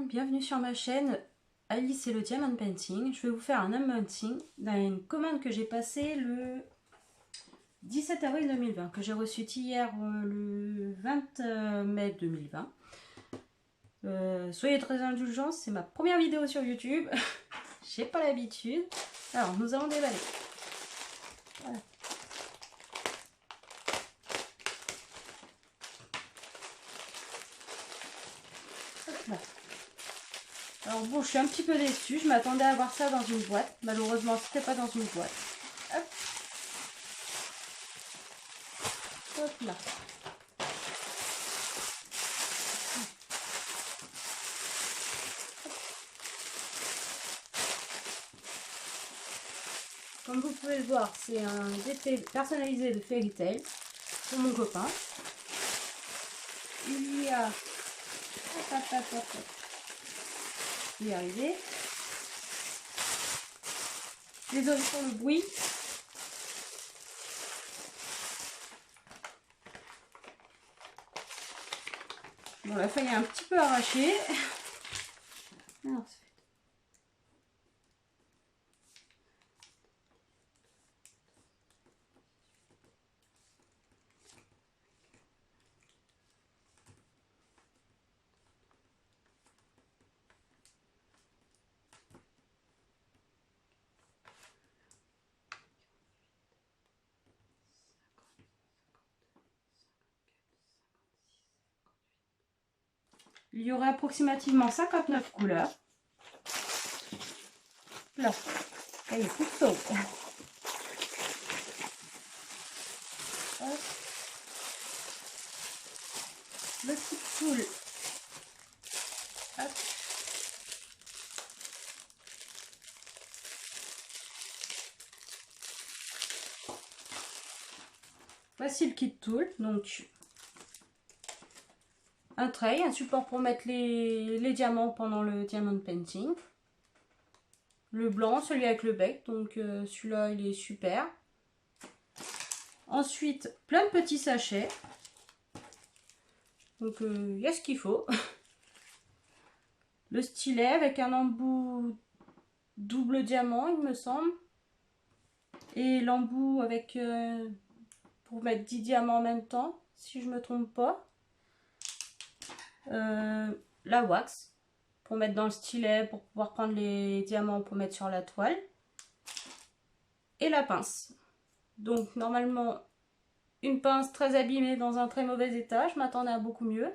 monde, bienvenue sur ma chaîne Alice et le Diamond Painting. Je vais vous faire un unboxing d'une commande que j'ai passée le 17 avril 2020, que j'ai reçue hier le 20 mai 2020. Soyez très indulgents, c'est ma première vidéo sur YouTube, j'ai pas l'habitude. Alors nous allons déballer. Voilà. Alors bon, je suis un petit peu déçue, je m'attendais à voir ça dans une boîte. Malheureusement, c'était pas dans une boîte. Hop. Hop là. Comme vous pouvez le voir, c'est un DP personnalisé de Fairy Tail pour mon copain. Il y a... Il est arrivé. Désolé pour le bruit. Bon, la feuille est un petit peu arrachée. Alors, il y aurait approximativement 59 couleurs. Là, elle est toute sauve. Le petit tool. Hop. Voici le kit tool. Donc, un tray, un support pour mettre les diamants pendant le diamond painting. Le blanc, celui avec le bec, donc celui-là il est super. Ensuite, plein de petits sachets. Donc il y a ce qu'il faut. Le stylet avec un embout double diamant, il me semble. Et l'embout avec pour mettre 10 diamants en même temps, si je me trompe pas. La wax pour mettre dans le stylet, pour pouvoir prendre les diamants pour mettre sur la toile. Et la pince. Donc normalement, une pince très abîmée dans un très mauvais état. Je m'attendais à beaucoup mieux.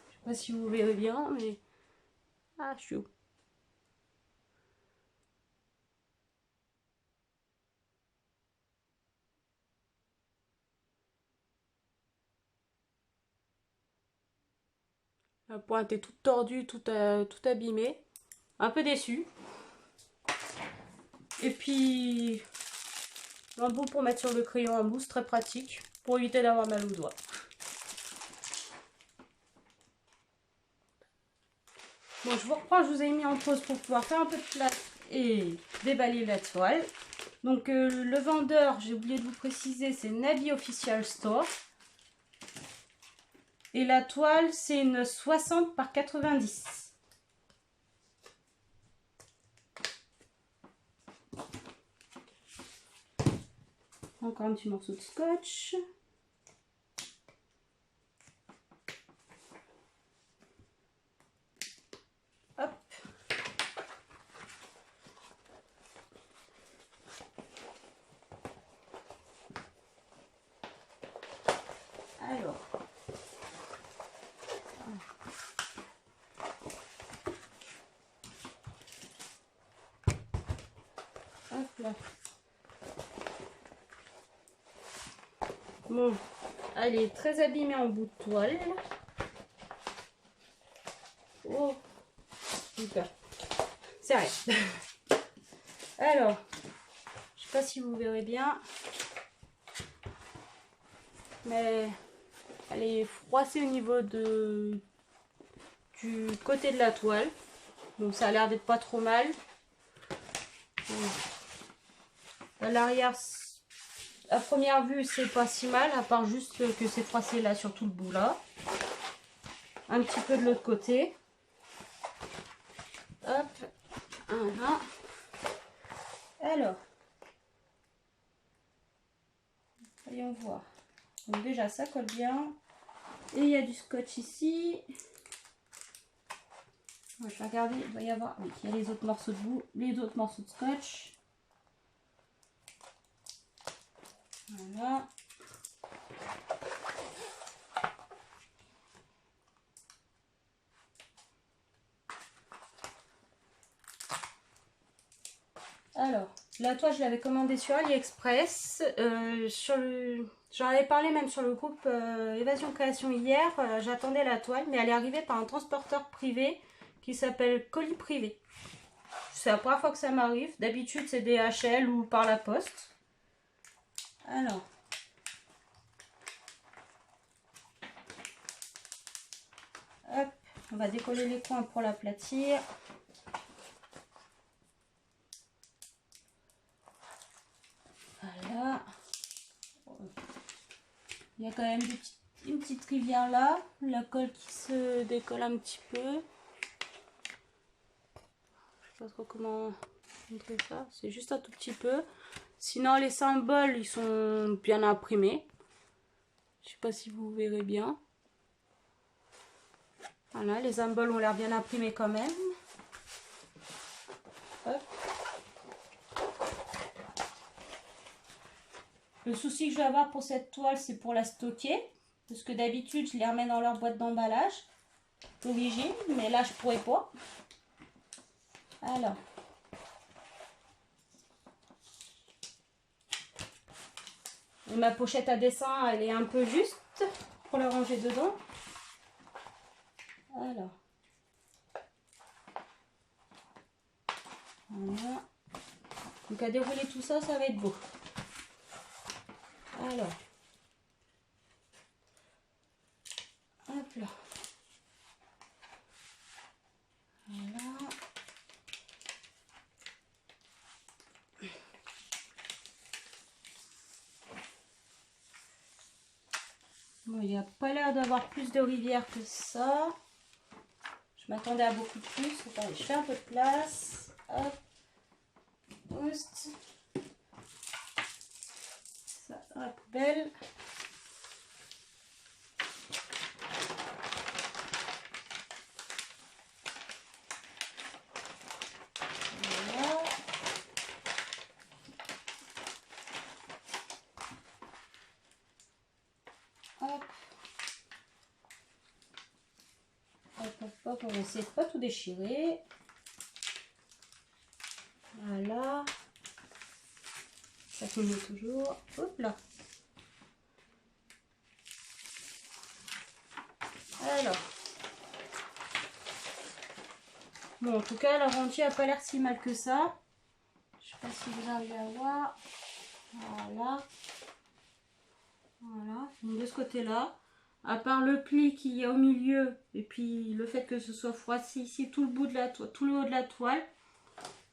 Je sais pas si vous verrez bien, mais... Ah, je suis où? La pointe est toute tordue, toute abîmée. Un peu déçue. Et puis, l'embout pour mettre sur le crayon en mousse, très pratique, pour éviter d'avoir mal aux doigts. Bon, je vous reprends, je vous ai mis en pause pour pouvoir faire un peu de place et déballer la toile. Donc, le vendeur, j'ai oublié de vous préciser, c'est Nabi Official Store. Et la toile, c'est une 60 par 90. Encore un petit morceau de scotch. Hop. Alors. Hop là. Bon, elle est très abîmée en bout de toile. Oh, super. C'est vrai. Alors, je sais pas si vous verrez bien, mais elle est froissée au niveau du côté de la toile. Donc ça a l'air d'être pas trop mal. À l'arrière, à première vue, c'est pas si mal, à part juste que c'est froissé là sur tout le bout là. un petit peu de l'autre côté. Hop, voilà. Alors, voyons voir. Donc déjà, ça colle bien. Et il y a du scotch ici. Je vais regarder, il doit y avoir... Oui, il y a les autres morceaux de bout, les autres morceaux de scotch. Voilà. Alors, la toile, je l'avais commandée sur AliExpress. J'en avais parlé même sur le groupe Évasion Création hier. J'attendais la toile, mais elle est arrivée par un transporteur privé qui s'appelle Colis Privé. C'est la première fois que ça m'arrive. D'habitude, c'est DHL ou par la poste. Alors. Hop, on va décoller les coins pour l'aplatir. Voilà. Il y a quand même une petite rivière là. La colle qui se décolle un petit peu. Je sais pas trop comment montrer ça. C'est juste un tout petit peu. Sinon les symboles ils sont bien imprimés. Je sais pas si vous verrez bien. Voilà, les symboles ont l'air bien imprimés quand même. Hop. Le souci que je vais avoir pour cette toile, c'est pour la stocker. Parce que d'habitude, je les remets dans leur boîte d'emballage d'origine. Mais là, je pourrais pas. Alors. Et ma pochette à dessin, elle est un peu juste pour la ranger dedans. Alors. Voilà. Donc à dérouler tout ça, ça va être beau. Alors. Hop là. Voilà. Bon, il n'y a pas l'air d'avoir plus de rivière que ça. Je m'attendais à beaucoup plus. Attendez, je fais un peu de place. Hop. Oust. Ça dans la poubelle. Voilà. Hop. Hop, hop, hop. On va essayer de pas tout déchirer. Voilà. Ça finit toujours. Hop là. Alors. Bon, en tout cas, la rangée n'a pas l'air si mal que ça. Je sais pas si vous arrivez à voir. Voilà. Voilà. Donc de ce côté-là, à part le pli qu'il y a au milieu, et puis le fait que ce soit froissé ici, tout le bout de la toile, tout le haut de la toile,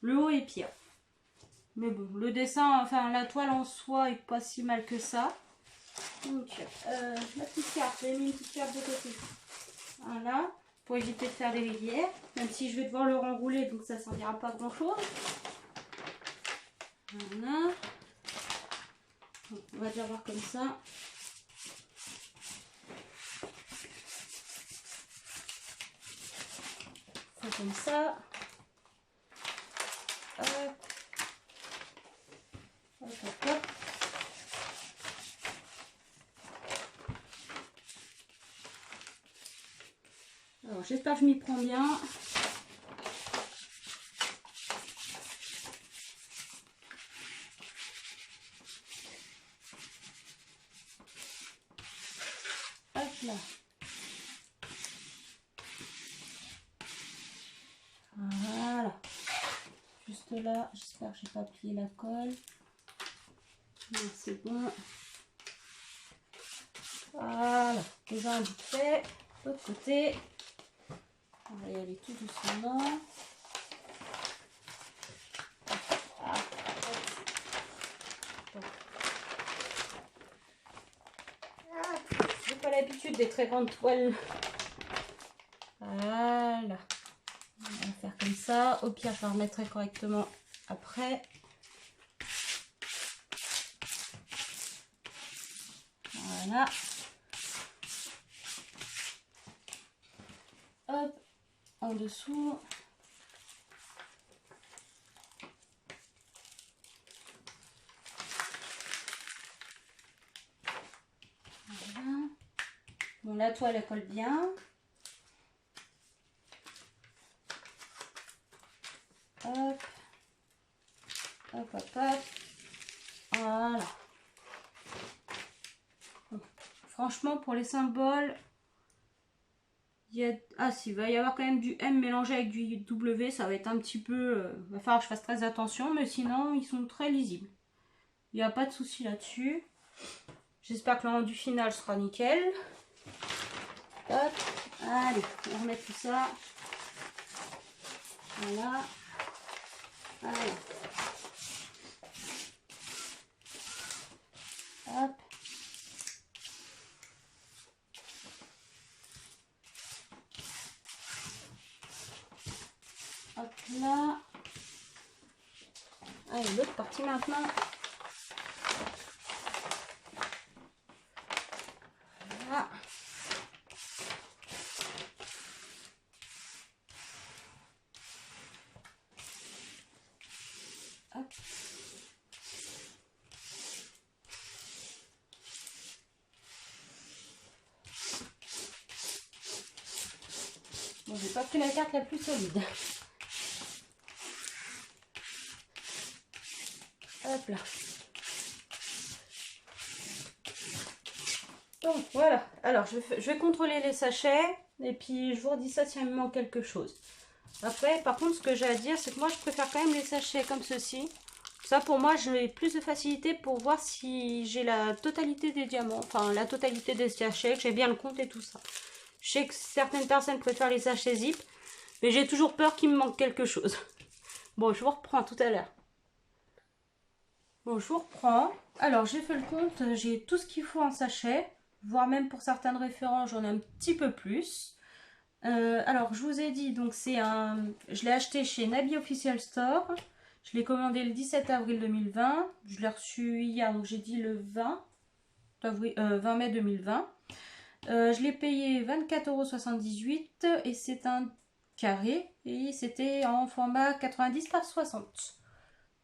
le haut est pire. Mais bon, le dessin, enfin la toile en soi est pas si mal que ça. Donc, la petite carte, j'ai mis une petite carte de côté. Voilà, pour éviter de faire des rivières. Même si je vais devoir le renrouler, donc ça ne servira pas grand chose. Voilà. Donc, on va déjà voir comme ça. Ça comme ça. Hop. Hop, hop, hop. Alors j'espère que je m'y prends bien. Hop là. Voilà. Juste là, j'espère que j'ai pas plié la colle. C'est bon. Voilà. Déjà un bout fait. L'autre côté. On va y aller tout doucement. J'ai pas l'habitude des très grandes toiles ça. Au pire, je la remettrai correctement après. Voilà. Hop, en dessous. Voilà. Bon, la toile, elle colle bien. Hop. Hop, hop, hop. Voilà. Bon. Franchement, pour les symboles, il y a... Ah si, il va y avoir quand même du M mélangé avec du W. Ça va être un petit peu... va falloir que je fasse très attention, mais sinon, ils sont très lisibles. Il n'y a pas de souci là-dessus. J'espère que le rendu final sera nickel. Hop. Allez, on remet tout ça. Voilà. Voilà. Hop. Hop là. Allez, l'autre partie maintenant. Voilà. Hop. Bon, j'ai pas pris la carte la plus solide. Hop là. Donc voilà. Alors je vais contrôler les sachets et puis je vous redis ça s'il me manque quelque chose. Après, par contre, ce que j'ai à dire, c'est que moi je préfère quand même les sachets comme ceci. Ça, pour moi, j'ai plus de facilité pour voir si j'ai la totalité des diamants, enfin la totalité des sachets, que j'ai bien le compte et tout ça. Je sais que certaines personnes préfèrent les sachets zip, mais j'ai toujours peur qu'il me manque quelque chose. Bon, je vous reprends tout à l'heure. Bon, je vous reprends. Alors, j'ai fait le compte, j'ai tout ce qu'il faut en sachet, voire même pour certaines références, j'en ai un petit peu plus. Alors, je vous ai dit, donc c'est un... Je l'ai acheté chez Nabi Official Store. Je l'ai commandé le 17 avril 2020. Je l'ai reçu hier, donc j'ai dit le 20 mai 2020. Je l'ai payé 24,78 € et c'est un carré. Et c'était en format 90 par 60.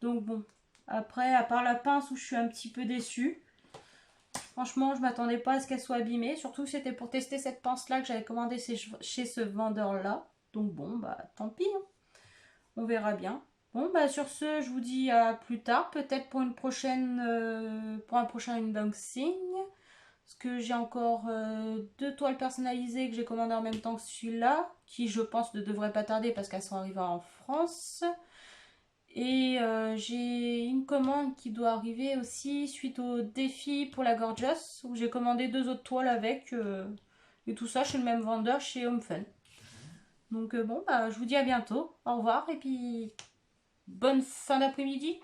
Donc bon, après, à part la pince où je suis un petit peu déçue. Franchement, je m'attendais pas à ce qu'elle soit abîmée. Surtout que c'était pour tester cette pince-là que j'avais commandé chez ce vendeur-là. Donc bon, bah tant pis. Hein. On verra bien. Bon, bah sur ce, je vous dis à plus tard. Peut-être pour une prochaine, pour un prochain unboxing. Parce que j'ai encore 2 toiles personnalisées que j'ai commandées en même temps que celui-là. Qui, je pense, ne devrait pas tarder parce qu'elles sont arrivées en France. Et j'ai une commande qui doit arriver aussi suite au défi pour la Gorgeous, où j'ai commandé 2 autres toiles avec, et tout ça chez le même vendeur, chez Home Fun. Donc bon, bah, je vous dis à bientôt, au revoir, et puis bonne fin d'après-midi.